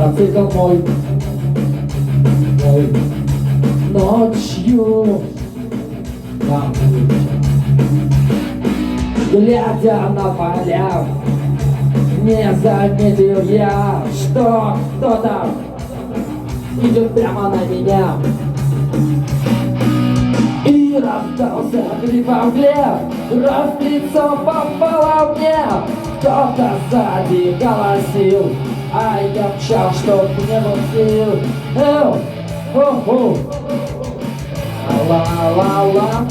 мотоцикл мой, ночью, глядя на поля, не заметил я, что кто-то идет прямо на меня. И раздался крик во мгле, кровь, лицо, попала мне. Кто-то сзади голосил, а я мчал, чтоб не был сил. Ла-ла-ла,